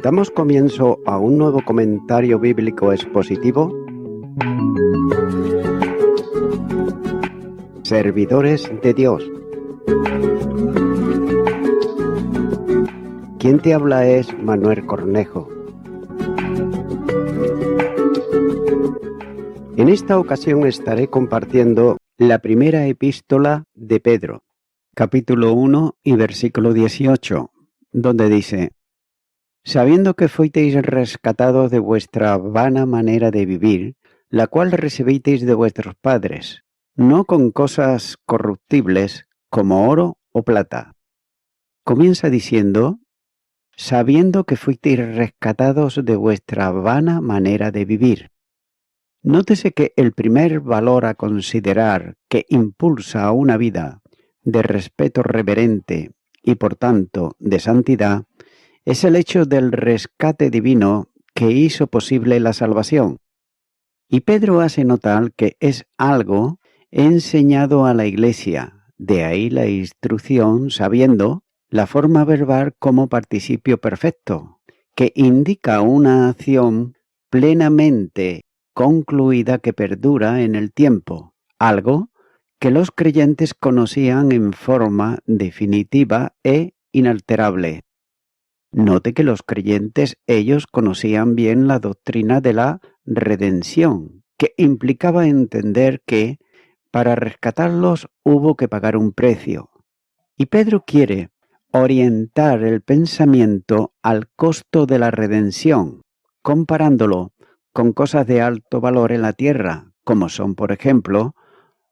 Damos comienzo a un nuevo comentario bíblico expositivo. Servidores de Dios. Quien te habla es Manuel Cornejo. En esta ocasión estaré compartiendo la primera epístola de Pedro, capítulo 1 y versículo 18, donde dice: sabiendo que fuisteis rescatados de vuestra vana manera de vivir, la cual recibisteis de vuestros padres, no con cosas corruptibles como oro o plata. Comienza diciendo: sabiendo que fuisteis rescatados de vuestra vana manera de vivir. Nótese que el primer valor a considerar que impulsa a una vida de respeto reverente y por tanto de santidad es el hecho del rescate divino que hizo posible la salvación. Y Pedro hace notar que es algo enseñado a la Iglesia, de ahí la instrucción sabiendo la forma verbal como participio perfecto, que indica una acción plenamente concluida que perdura en el tiempo, algo que los creyentes conocían en forma definitiva e inalterable. Note que los creyentes, ellos conocían bien la doctrina de la redención, que implicaba entender que para rescatarlos hubo que pagar un precio. Y Pedro quiere orientar el pensamiento al costo de la redención, comparándolo con cosas de alto valor en la tierra, como son, por ejemplo,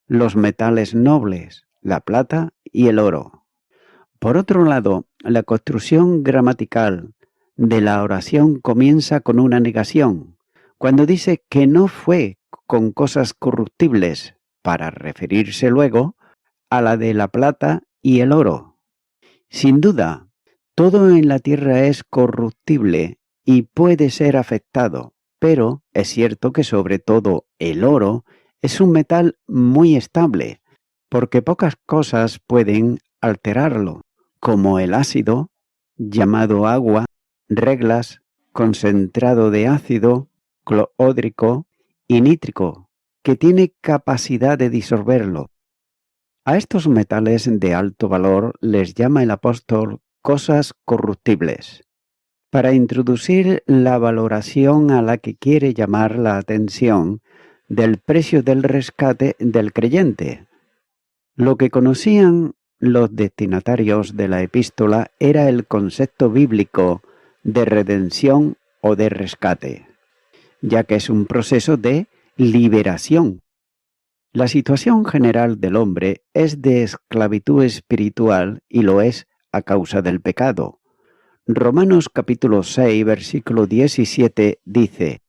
los metales nobles, la plata y el oro. Por otro lado, la construcción gramatical de la oración comienza con una negación, cuando dice que no fue con cosas corruptibles, para referirse luego a la de la plata y el oro. Sin duda, todo en la tierra es corruptible y puede ser afectado, pero es cierto que sobre todo el oro es un metal muy estable, porque pocas cosas pueden alterarlo, como el ácido, llamado agua, reglas, concentrado de ácido, clorhídrico y nítrico, que tiene capacidad de disolverlo. A estos metales de alto valor les llama el apóstol cosas corruptibles, para introducir la valoración a la que quiere llamar la atención del precio del rescate del creyente. Lo que conocían los destinatarios de la epístola era el concepto bíblico de redención o de rescate, ya que es un proceso de liberación. La situación general del hombre es de esclavitud espiritual y lo es a causa del pecado. Romanos capítulo 6, versículo 17 dice: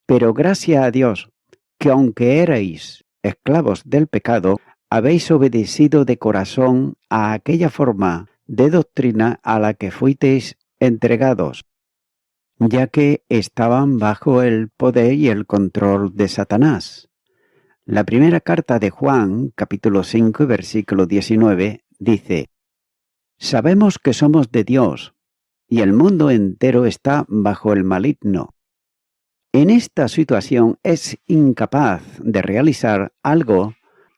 pero gracias a Dios, que aunque erais esclavos del pecado, habéis obedecido de corazón a aquella forma de doctrina a la que fuisteis entregados, ya que estaban bajo el poder y el control de Satanás. La primera carta de Juan, capítulo 5, versículo 19, dice: sabemos que somos de Dios, y el mundo entero está bajo el maligno. En esta situación es incapaz de realizar algo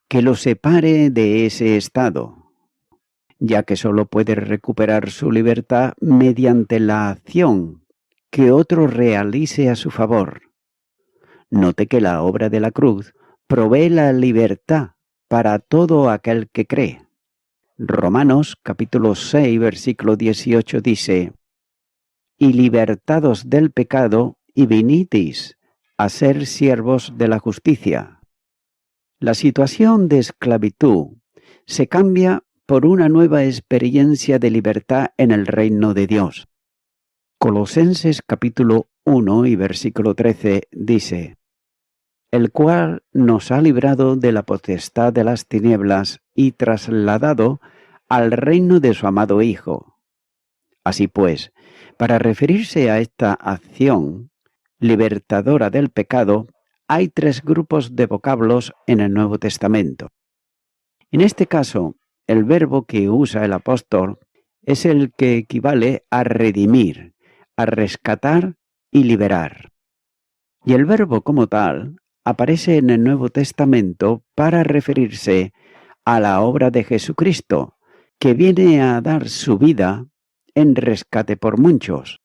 que lo separe de ese estado, ya que solo puede recuperar su libertad mediante la acción que otro realice a su favor. Note que la obra de la cruz provee la libertad para todo aquel que cree. Romanos capítulo 6, versículo 18 dice: y libertados del pecado, y vinisteis a ser siervos de la justicia. La situación de esclavitud se cambia por una nueva experiencia de libertad en el reino de Dios. Colosenses capítulo 1 y versículo 13 dice: el cual nos ha librado de la potestad de las tinieblas y trasladado al reino de su amado Hijo. Así pues, para referirse a esta acción libertadora del pecado, hay tres grupos de vocablos en el Nuevo Testamento. En este caso, el verbo que usa el apóstol es el que equivale a redimir, a rescatar y liberar. Y el verbo como tal aparece en el Nuevo Testamento para referirse a la obra de Jesucristo, que viene a dar su vida en rescate por muchos.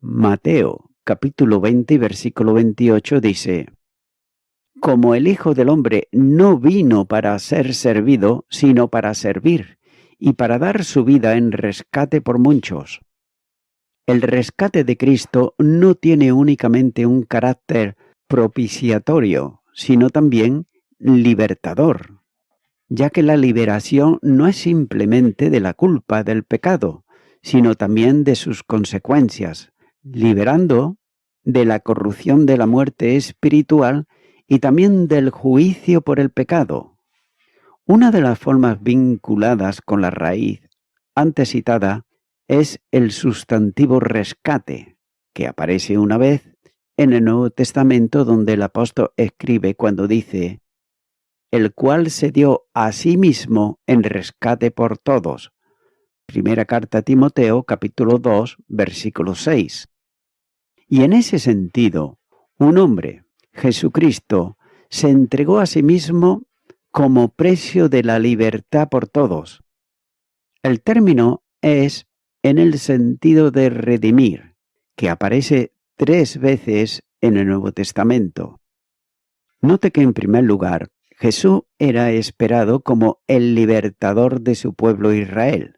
Mateo capítulo 20 versículo 28 dice: Como el Hijo del Hombre no vino para ser servido, sino para servir, y para dar su vida en rescate por muchos. El rescate de Cristo no tiene únicamente un carácter propiciatorio, sino también libertador, ya que la liberación no es simplemente de la culpa del pecado, sino también de sus consecuencias, liberando de la corrupción de la muerte espiritual y también del juicio por el pecado. Una de las formas vinculadas con la raíz antes citada es el sustantivo rescate, que aparece una vez en el Nuevo Testamento, donde el apóstol escribe cuando dice: el cual se dio a sí mismo en rescate por todos. Primera carta a Timoteo, capítulo 2, versículo 6. Y en ese sentido, un hombre, Jesucristo, se entregó a sí mismo como precio de la libertad por todos. El término es en el sentido de redimir, que aparece 3 veces en el Nuevo Testamento. Note que en primer lugar, Jesús era esperado como el libertador de su pueblo Israel.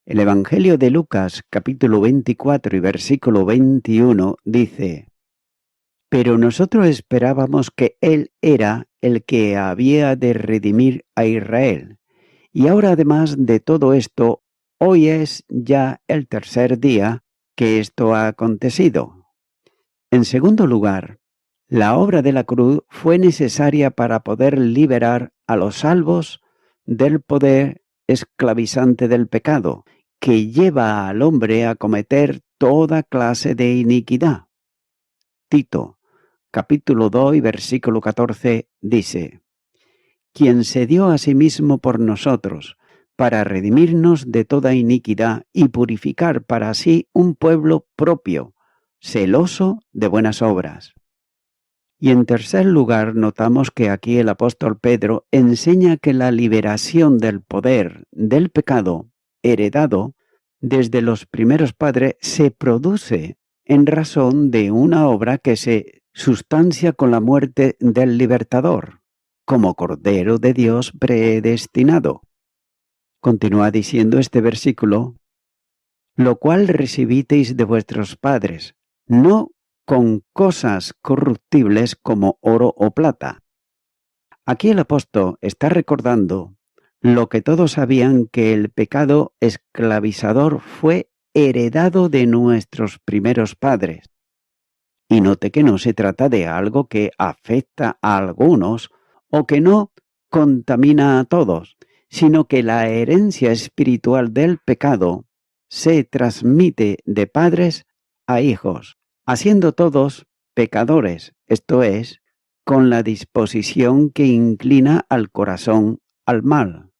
El Evangelio de Lucas, capítulo 24 y versículo 21, dice: Pero nosotros esperábamos que Él era el que había de redimir a Israel. Y ahora, además de todo esto, hoy es ya el tercer día que esto ha acontecido. En segundo lugar, la obra de la cruz fue necesaria para poder liberar a los salvos del poder esclavizante del pecado, que lleva al hombre a cometer toda clase de iniquidad. Tito, capítulo 2 y versículo 14, dice: quien se dio a sí mismo por nosotros, para redimirnos de toda iniquidad y purificar para sí un pueblo propio, celoso de buenas obras. Y en tercer lugar, notamos que aquí el apóstol Pedro enseña que la liberación del poder del pecado heredado desde los primeros padres se produce en razón de una obra que se sustancia con la muerte del libertador, como Cordero de Dios predestinado. Continúa diciendo este versículo: lo cual recibisteis de vuestros padres, no con cosas corruptibles como oro o plata. Aquí el apóstol está recordando lo que todos sabían, que el pecado esclavizador fue heredado de nuestros primeros padres. Y note que no se trata de algo que afecta a algunos o que no contamina a todos, sino que la herencia espiritual del pecado se transmite de padres a hijos, haciendo todos pecadores, esto es, con la disposición que inclina al corazón al mal.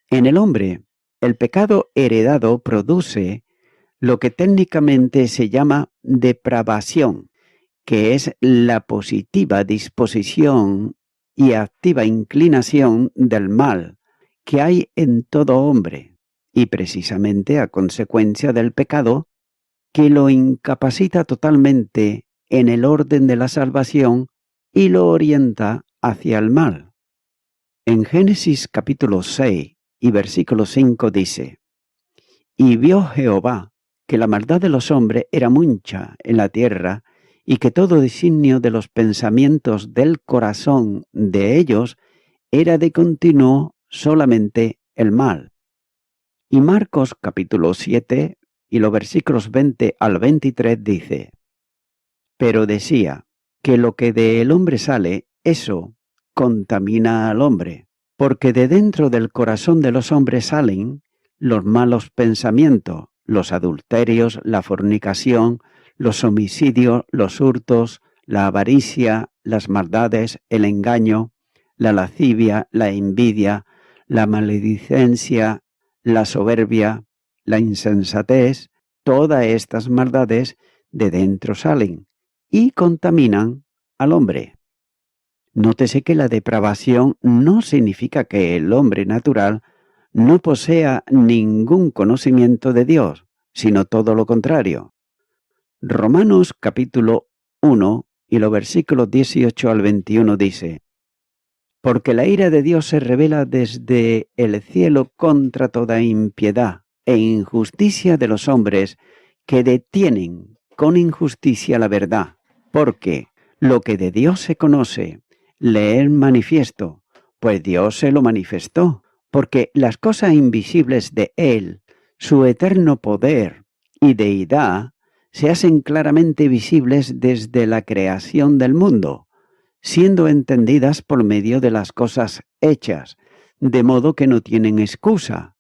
En el hombre, el pecado heredado produce lo que técnicamente se llama depravación, que es la positiva disposición y activa inclinación del mal que hay en todo hombre, y precisamente a consecuencia del pecado, que lo incapacita totalmente en el orden de la salvación y lo orienta hacia el mal. En Génesis capítulo 6 y versículo 5 dice: y vio Jehová que la maldad de los hombres era mucha en la tierra, y que todo designio de los pensamientos del corazón de ellos era de continuo solamente el mal. Y Marcos capítulo 7 y los versículos 20 al 23 dice: pero decía que lo que del hombre sale, eso contamina al hombre, porque de dentro del corazón de los hombres salen los malos pensamientos, los adulterios, la fornicación, los homicidios, los hurtos, la avaricia, las maldades, el engaño, la lascivia, la envidia, la maledicencia, la soberbia, la insensatez, todas estas maldades de dentro salen y contaminan al hombre. Nótese que la depravación no significa que el hombre natural no posea ningún conocimiento de Dios, sino todo lo contrario. Romanos capítulo 1 y los versículos 18 al 21 dice: Porque la ira de Dios se revela desde el cielo contra toda impiedad e injusticia de los hombres que detienen con injusticia la verdad, porque lo que de Dios se conoce le es manifiesto, pues Dios se lo manifestó, porque las cosas invisibles de Él, su eterno poder y deidad, se hacen claramente visibles desde la creación del mundo, siendo entendidas por medio de las cosas hechas, de modo que no tienen excusa,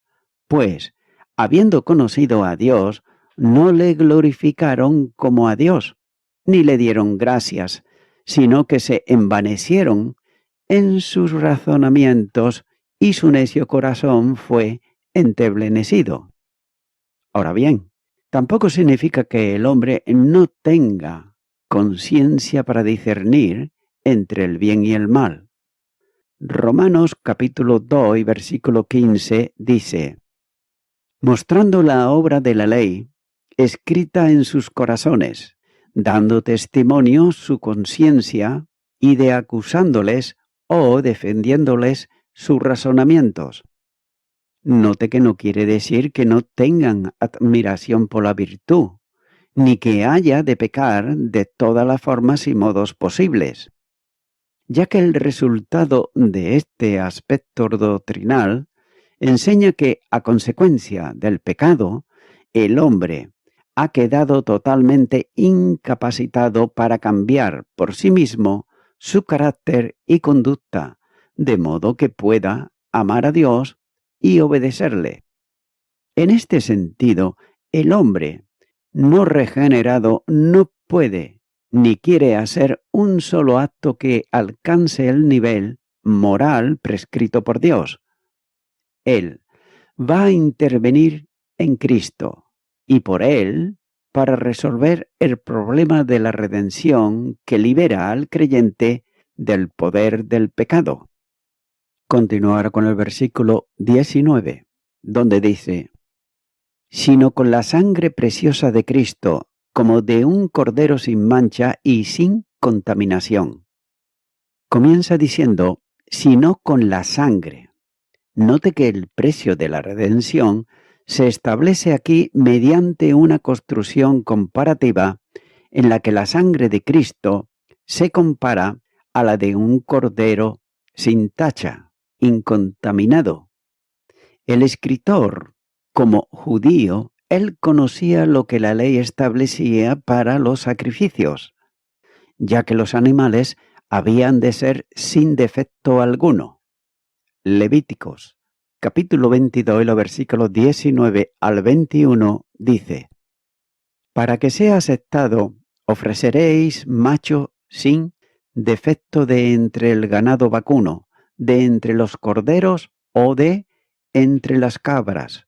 pues, habiendo conocido a Dios, no le glorificaron como a Dios, ni le dieron gracias, sino que se envanecieron en sus razonamientos y su necio corazón fue enteblecido. Ahora bien, tampoco significa que el hombre no tenga conciencia para discernir entre el bien y el mal. Romanos capítulo 2 y versículo 15 dice: mostrando la obra de la ley, escrita en sus corazones, dando testimonio su conciencia y de acusándoles o defendiéndoles sus razonamientos. Note que no quiere decir que no tengan admiración por la virtud, ni que haya de pecar de todas las formas y modos posibles, ya que el resultado de este aspecto doctrinal enseña que, a consecuencia del pecado, el hombre ha quedado totalmente incapacitado para cambiar por sí mismo su carácter y conducta, de modo que pueda amar a Dios y obedecerle. En este sentido, el hombre no regenerado no puede ni quiere hacer un solo acto que alcance el nivel moral prescrito por Dios. Él va a intervenir en Cristo y por Él para resolver el problema de la redención que libera al creyente del poder del pecado. Continuar con el versículo 19, donde dice: sino con la sangre preciosa de Cristo, como de un cordero sin mancha y sin contaminación. Comienza diciendo, sino con la sangre. Note que el precio de la redención se establece aquí mediante una construcción comparativa en la que la sangre de Cristo se compara a la de un cordero sin tacha, incontaminado. El escritor, como judío, él conocía lo que la ley establecía para los sacrificios, ya que los animales habían de ser sin defecto alguno. Levíticos, capítulo 22, y los versículos 19 al 21, dice: para que sea aceptado, ofreceréis macho sin defecto de entre el ganado vacuno, de entre los corderos o de entre las cabras.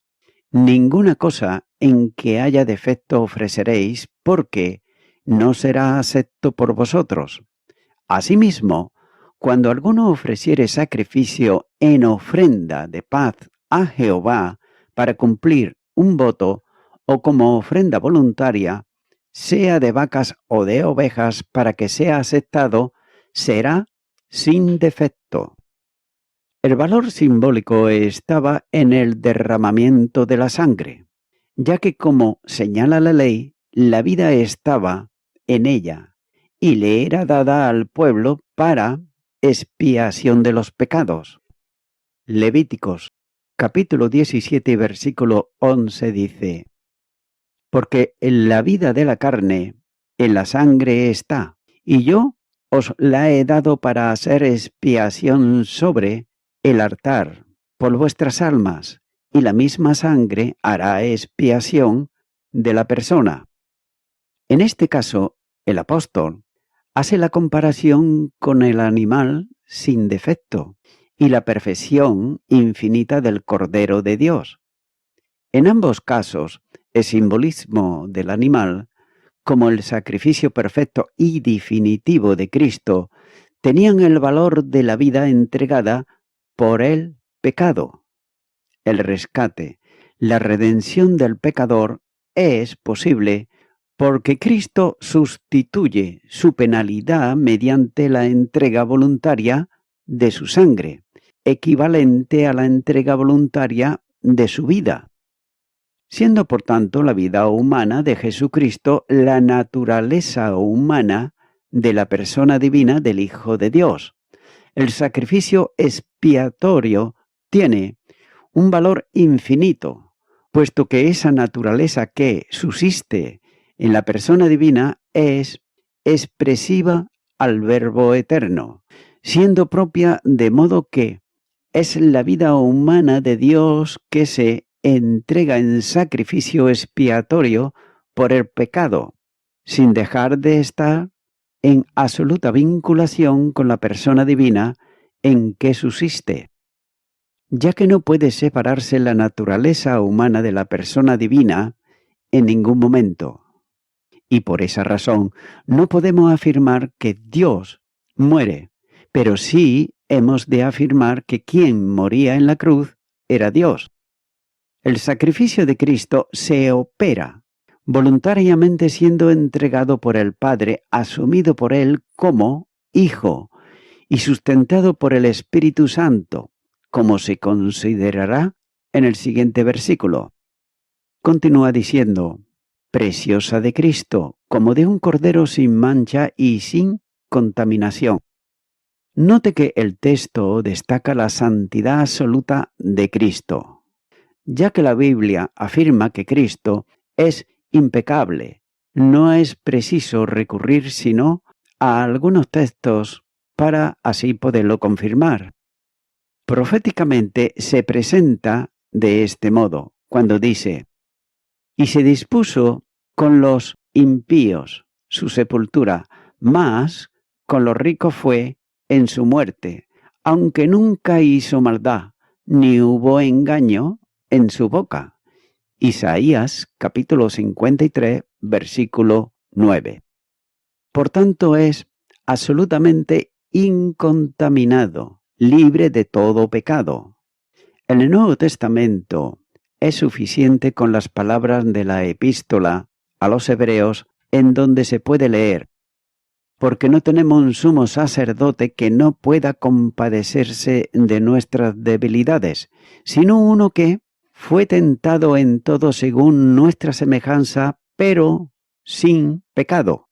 Ninguna cosa en que haya defecto ofreceréis, porque no será acepto por vosotros. Asimismo, cuando alguno ofreciere sacrificio en ofrenda de paz a Jehová para cumplir un voto, o como ofrenda voluntaria, sea de vacas o de ovejas, para que sea aceptado, será sin defecto. El valor simbólico estaba en el derramamiento de la sangre, ya que, como señala la ley, la vida estaba en ella y le era dada al pueblo para expiación de los pecados. Levíticos, capítulo 17, versículo 11 dice: porque en la vida de la carne, en la sangre está, y yo os la he dado para hacer expiación sobre el altar por vuestras almas, y la misma sangre hará expiación de la persona. En este caso, el apóstol hace la comparación con el animal sin defecto y la perfección infinita del Cordero de Dios. En ambos casos el simbolismo del animal, como el sacrificio perfecto y definitivo de Cristo, tenían el valor de la vida entregada por el pecado. El rescate, la redención del pecador es posible porque Cristo sustituye su penalidad mediante la entrega voluntaria de su sangre, equivalente a la entrega voluntaria de su vida, siendo por tanto la vida humana de Jesucristo la naturaleza humana de la persona divina del Hijo de Dios. El sacrificio expiatorio tiene un valor infinito, puesto que esa naturaleza que subsiste en la persona divina es expresiva al Verbo eterno, siendo propia de modo que es la vida humana de Dios que se entrega en sacrificio expiatorio por el pecado, sin dejar de estar en absoluta vinculación con la persona divina en que subsiste, ya que no puede separarse la naturaleza humana de la persona divina en ningún momento. Y por esa razón no podemos afirmar que Dios muere, pero sí hemos de afirmar que quien moría en la cruz era Dios. El sacrificio de Cristo se opera voluntariamente siendo entregado por el Padre, asumido por Él como Hijo y sustentado por el Espíritu Santo, como se considerará en el siguiente versículo. Continúa diciendo: preciosa de Cristo, como de un cordero sin mancha y sin contaminación. Note que el texto destaca la santidad absoluta de Cristo, ya que la Biblia afirma que Cristo es impecable. No es preciso recurrir sino a algunos textos para así poderlo confirmar. Proféticamente se presenta de este modo, cuando dice: y se dispuso con los impíos su sepultura, mas con los ricos fue en su muerte, aunque nunca hizo maldad, ni hubo engaño en su boca. Isaías capítulo 53, versículo 9. Por tanto es absolutamente incontaminado, libre de todo pecado. En el Nuevo Testamento es suficiente con las palabras de la epístola a los Hebreos, en donde se puede leer: porque no tenemos un sumo sacerdote que no pueda compadecerse de nuestras debilidades, sino uno que fue tentado en todo según nuestra semejanza, pero sin pecado.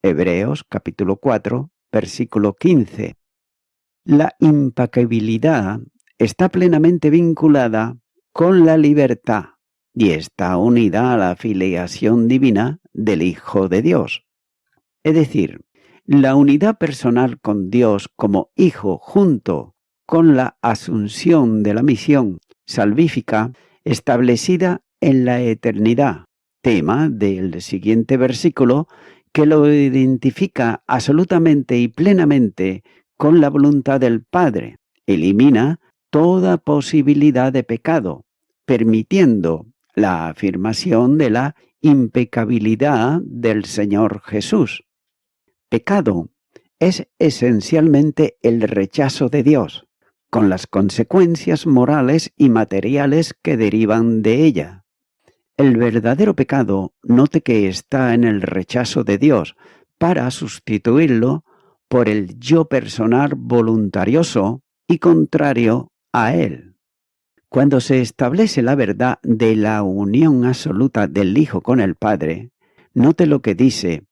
Hebreos capítulo 4, versículo 15. La impecabilidad está plenamente vinculada con la libertad y está unida a la filiación divina del Hijo de Dios. Es decir, la unidad personal con Dios como Hijo junto con la asunción de la misión salvífica establecida en la eternidad, tema del siguiente versículo que lo identifica absolutamente y plenamente con la voluntad del Padre, elimina toda posibilidad de pecado, permitiendo la afirmación de la impecabilidad del Señor Jesús. Pecado es esencialmente el rechazo de Dios, con las consecuencias morales y materiales que derivan de ella. El verdadero pecado, note que está en el rechazo de Dios, para sustituirlo por el yo personal voluntarioso y contrario a Él. Cuando se establece la verdad de la unión absoluta del Hijo con el Padre, note lo que dice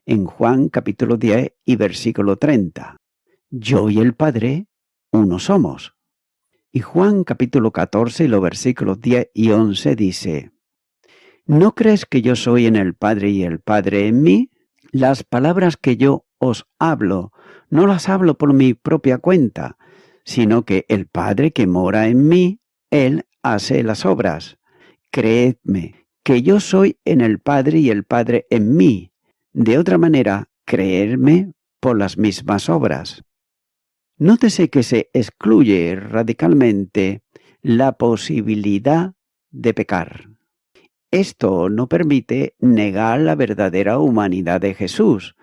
en Juan capítulo 10 y versículo 30. Yo y el Padre, uno somos. Y Juan capítulo 14 y los versículos 10 y 11 dice: ¿no crees que yo soy en el Padre y el Padre en mí? Las palabras que yo os hablo, no las hablo por mi propia cuenta, sino que el Padre que mora en mí, Él hace las obras. Creedme que yo soy en el Padre y el Padre en mí. De otra manera, creerme por las mismas obras. Nótese que se excluye radicalmente la posibilidad de pecar. Esto no permite negar la verdadera humanidad de Jesús,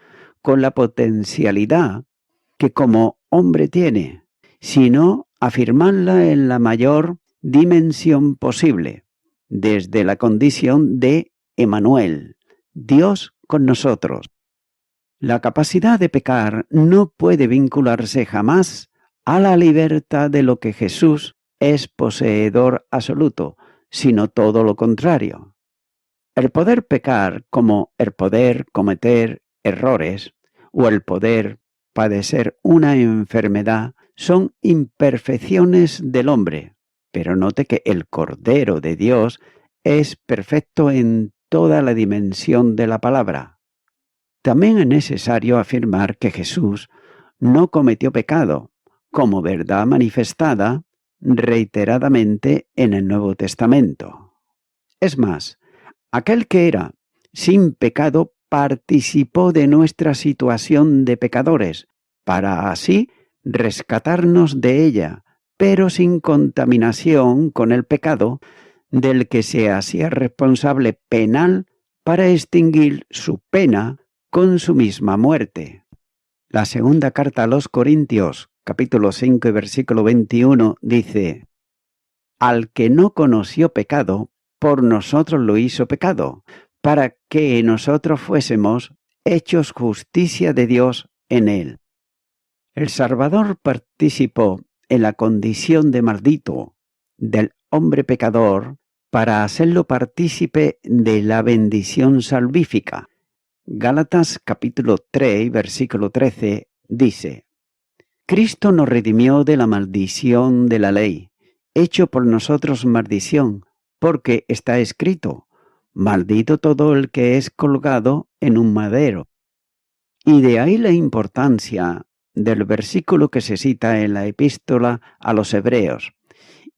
con la potencialidad que como hombre tiene, sino afirmarla en la mayor dimensión posible, desde la condición de Emmanuel, Dios con nosotros. La capacidad de pecar no puede vincularse jamás a la libertad de lo que Jesús es poseedor absoluto, sino todo lo contrario. El poder pecar, como el poder cometer errores o el poder padecer una enfermedad, son imperfecciones del hombre. Pero note que el Cordero de Dios es perfecto en toda la dimensión de la palabra. También es necesario afirmar que Jesús no cometió pecado, como verdad manifestada reiteradamente en el Nuevo Testamento. Es más, aquel que era sin pecado participó de nuestra situación de pecadores, para así rescatarnos de ella, pero sin contaminación con el pecado, del que se hacía responsable penal para extinguir su pena con su misma muerte. La segunda carta a los Corintios, capítulo 5 y versículo 21, dice: Al que no conoció pecado, por nosotros lo hizo pecado, para que nosotros fuésemos hechos justicia de Dios en él. El Salvador participó en la condición de maldito del hombre pecador para hacerlo partícipe de la bendición salvífica. Gálatas capítulo 3, versículo 13 dice: Cristo nos redimió de la maldición de la ley, hecho por nosotros maldición, porque está escrito: maldito todo el que es colgado en un madero. Y de ahí la importancia del versículo que se cita en la epístola a los Hebreos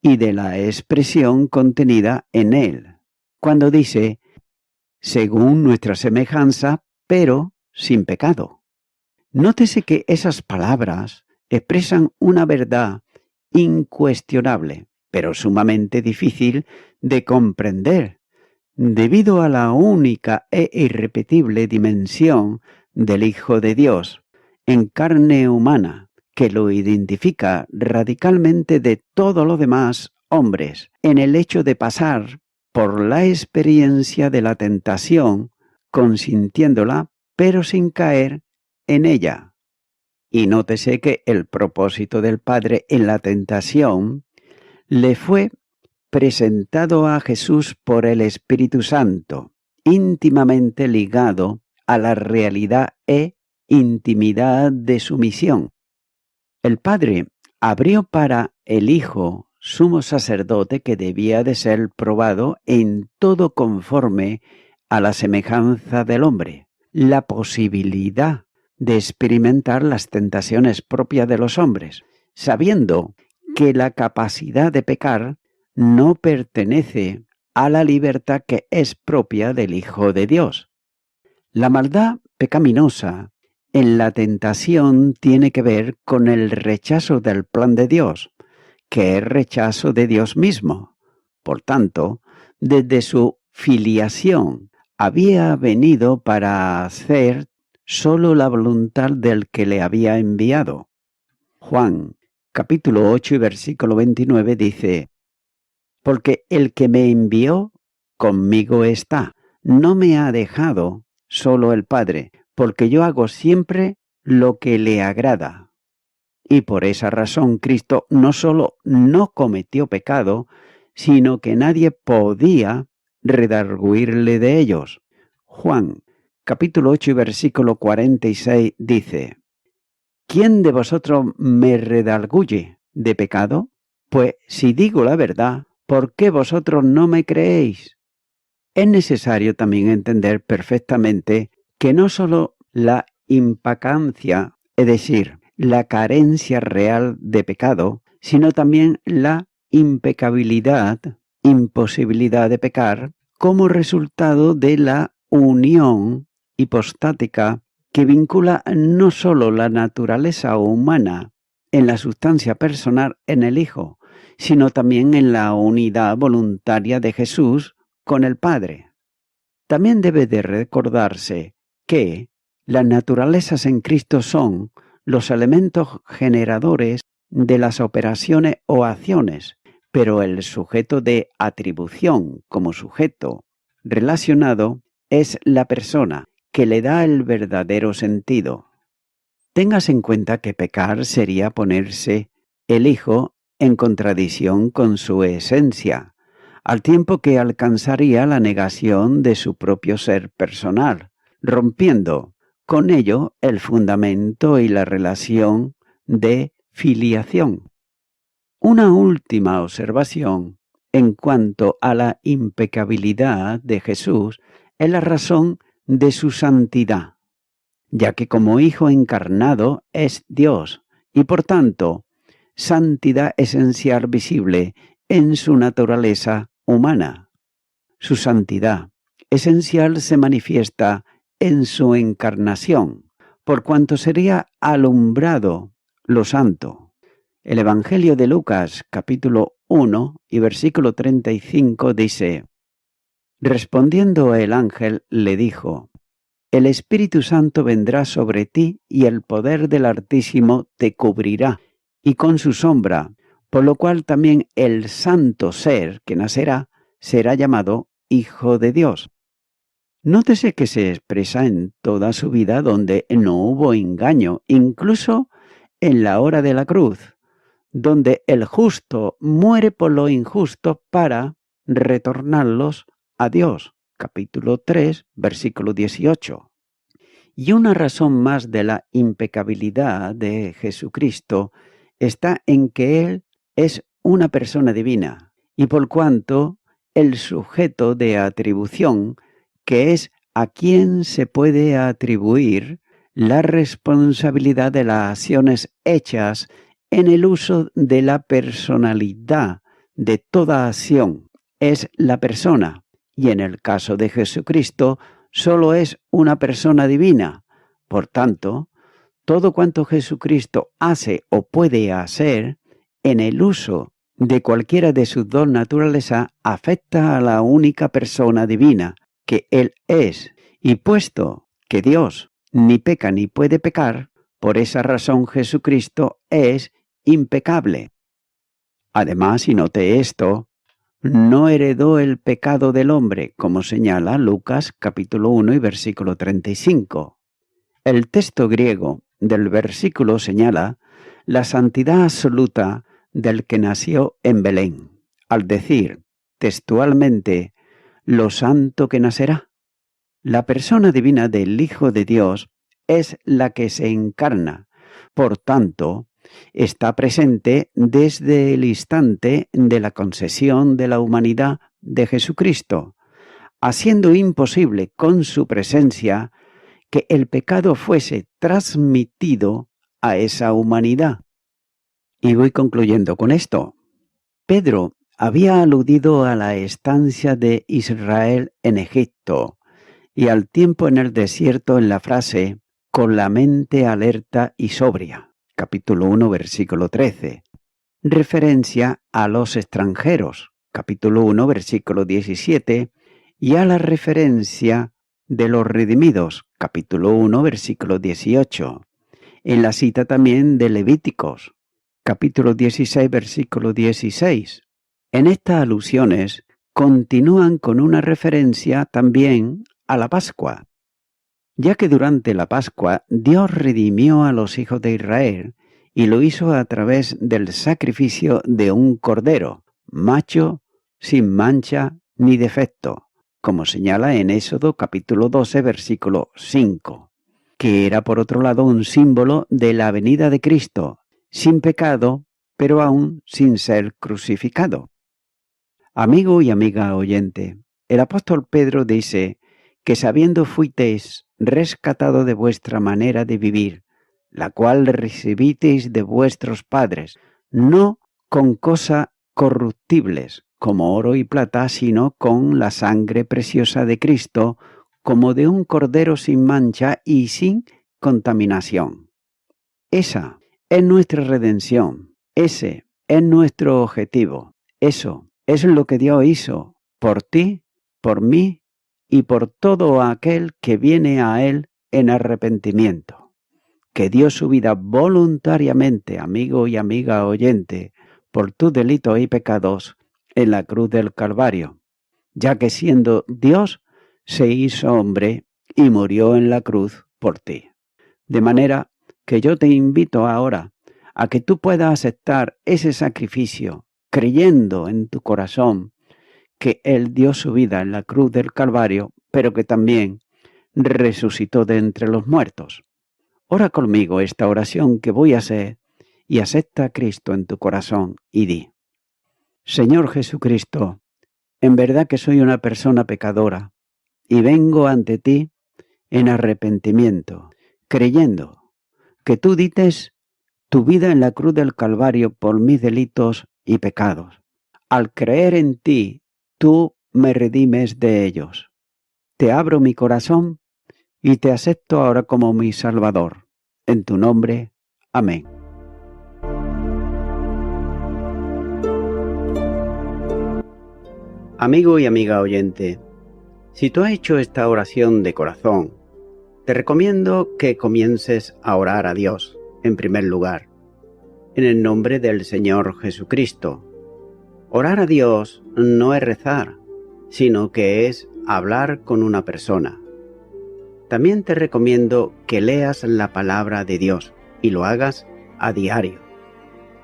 y de la expresión contenida en él, cuando dice: según nuestra semejanza, pero sin pecado. Nótese que esas palabras expresan una verdad incuestionable, pero sumamente difícil de comprender, debido a la única e irrepetible dimensión del Hijo de Dios, en carne humana, que lo identifica radicalmente de todos los demás hombres, en el hecho de pasar por la experiencia de la tentación, consintiéndola, pero sin caer en ella. Y nótese que el propósito del Padre en la tentación le fue presentado a Jesús por el Espíritu Santo, íntimamente ligado a la realidad e intimidad de su misión. El Padre abrió para el Hijo sumo sacerdote que debía de ser probado en todo conforme a la semejanza del hombre, la posibilidad de experimentar las tentaciones propias de los hombres, sabiendo que la capacidad de pecar no pertenece a la libertad que es propia del Hijo de Dios. La maldad pecaminosa en la tentación tiene que ver con el rechazo del plan de Dios, que es rechazo de Dios mismo. Por tanto, desde su filiación había venido para hacer solo la voluntad del que le había enviado. Juan, capítulo 8 y versículo 29 dice: porque el que me envió conmigo está, no me ha dejado solo el Padre, porque yo hago siempre lo que le agrada. Y por esa razón Cristo no solo no cometió pecado, sino que nadie podía redarguirle de ellos. Juan, capítulo 8 y versículo 46 dice: ¿quién de vosotros me redarguye de pecado? Pues si digo la verdad, ¿por qué vosotros no me creéis? Es necesario también entender perfectamente que no solo la impacancia, es decir, la carencia real de pecado, sino también la impecabilidad, imposibilidad de pecar, como resultado de la unión hipostática que vincula no solo la naturaleza humana en la sustancia personal en el Hijo, sino también en la unidad voluntaria de Jesús con el Padre. También debe de recordarse que las naturalezas en Cristo son los elementos generadores de las operaciones o acciones, pero el sujeto de atribución como sujeto relacionado es la persona que le da el verdadero sentido. Tengas en cuenta que pecar sería ponerse el Hijo en contradicción con su esencia, al tiempo que alcanzaría la negación de su propio ser personal, rompiendo con ello el fundamento y la relación de filiación. Una última observación en cuanto a la impecabilidad de Jesús es la razón de su santidad, ya que como Hijo encarnado es Dios y por tanto santidad esencial visible en su naturaleza humana. Su santidad esencial se manifiesta en su encarnación, por cuanto sería alumbrado lo santo. El Evangelio de Lucas, capítulo 1 y versículo 35 dice: respondiendo el ángel le dijo: el Espíritu Santo vendrá sobre ti y el poder del Altísimo te cubrirá, y con su sombra, por lo cual también el santo ser que nacerá será llamado Hijo de Dios. Nótese que se expresa en toda su vida donde no hubo engaño, incluso en la hora de la cruz, donde el justo muere por lo injusto para retornarlos a Dios. Capítulo 3, versículo 18. Y una razón más de la impecabilidad de Jesucristo está en que Él es una persona divina, y por cuanto el sujeto de atribución, que es a quien se puede atribuir la responsabilidad de las acciones hechas en el uso de la personalidad de toda acción, es la persona, y en el caso de Jesucristo, solo es una persona divina. Por tanto, todo cuanto Jesucristo hace o puede hacer en el uso de cualquiera de sus dos naturalezas afecta a la única persona divina que Él es, y puesto que Dios ni peca ni puede pecar, por esa razón Jesucristo es impecable. Además, y note esto, no heredó el pecado del hombre, como señala Lucas capítulo 1 y versículo 35. El texto griego del versículo señala la santidad absoluta del que nació en Belén, al decir textualmente, lo santo que nacerá. La persona divina del Hijo de Dios es la que se encarna, por tanto, está presente desde el instante de la concesión de la humanidad de Jesucristo, haciendo imposible con su presencia que el pecado fuese transmitido a esa humanidad. Y voy concluyendo con esto. Pedro había aludido a la estancia de Israel en Egipto y al tiempo en el desierto en la frase con la mente alerta y sobria, capítulo 1, versículo 13, referencia a los extranjeros, capítulo 1, versículo 17, y a la referencia de los redimidos, capítulo 1, versículo 18, en la cita también de Levíticos, capítulo 16, versículo 16. En estas alusiones continúan con una referencia también a la Pascua, ya que durante la Pascua Dios redimió a los hijos de Israel y lo hizo a través del sacrificio de un cordero, macho, sin mancha ni defecto, como señala en Éxodo capítulo 12, versículo 5, que era por otro lado un símbolo de la venida de Cristo, sin pecado, pero aún sin ser crucificado. Amigo y amiga oyente, el apóstol Pedro dice que sabiendo fuisteis rescatado de vuestra manera de vivir, la cual recibisteis de vuestros padres, no con cosas corruptibles, como oro y plata, sino con la sangre preciosa de Cristo, como de un cordero sin mancha y sin contaminación. Esa es nuestra redención, ese es nuestro objetivo, eso es lo que Dios hizo por ti por mí y por todo aquel que viene a Él en arrepentimiento, que dio su vida voluntariamente, amigo y amiga oyente, por tus delitos y pecados en la cruz del Calvario, ya que siendo Dios se hizo hombre y murió en la cruz por ti. De manera que yo te invito ahora a que tú puedas aceptar ese sacrificio creyendo en tu corazón que Él dio su vida en la cruz del Calvario, pero que también resucitó de entre los muertos. Ora conmigo esta oración que voy a hacer y acepta a Cristo en tu corazón y di: Señor Jesucristo, en verdad que soy una persona pecadora y vengo ante ti en arrepentimiento, creyendo que tú dites tu vida en la cruz del Calvario por mis delitos y pecados. Al creer en ti, tú me redimes de ellos. Te abro mi corazón y te acepto ahora como mi Salvador. En tu nombre, amén. Amigo y amiga oyente, si tú has hecho esta oración de corazón, te recomiendo que comiences a orar a Dios, en primer lugar, en el nombre del Señor Jesucristo. Orar a Dios no es rezar, sino que es hablar con una persona. También te recomiendo que leas la palabra de Dios y lo hagas a diario.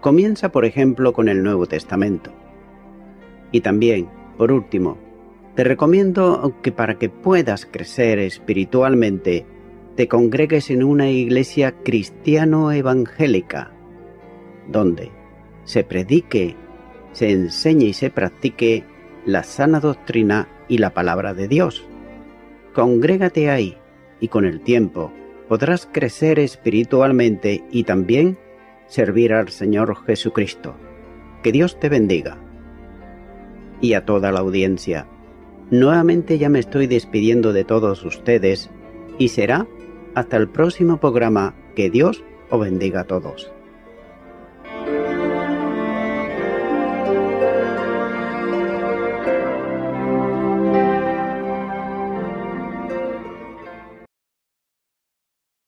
Comienza, por ejemplo, con el Nuevo Testamento. Y también, por último, te recomiendo que para que puedas crecer espiritualmente, te congregues en una iglesia cristiano-evangélica, donde se predique, se enseñe y se practique la sana doctrina y la palabra de Dios. Congrégate ahí y con el tiempo podrás crecer espiritualmente y también servir al Señor Jesucristo. Que Dios te bendiga. Y a toda la audiencia, nuevamente ya me estoy despidiendo de todos ustedes y será hasta el próximo programa. Que Dios os bendiga a todos.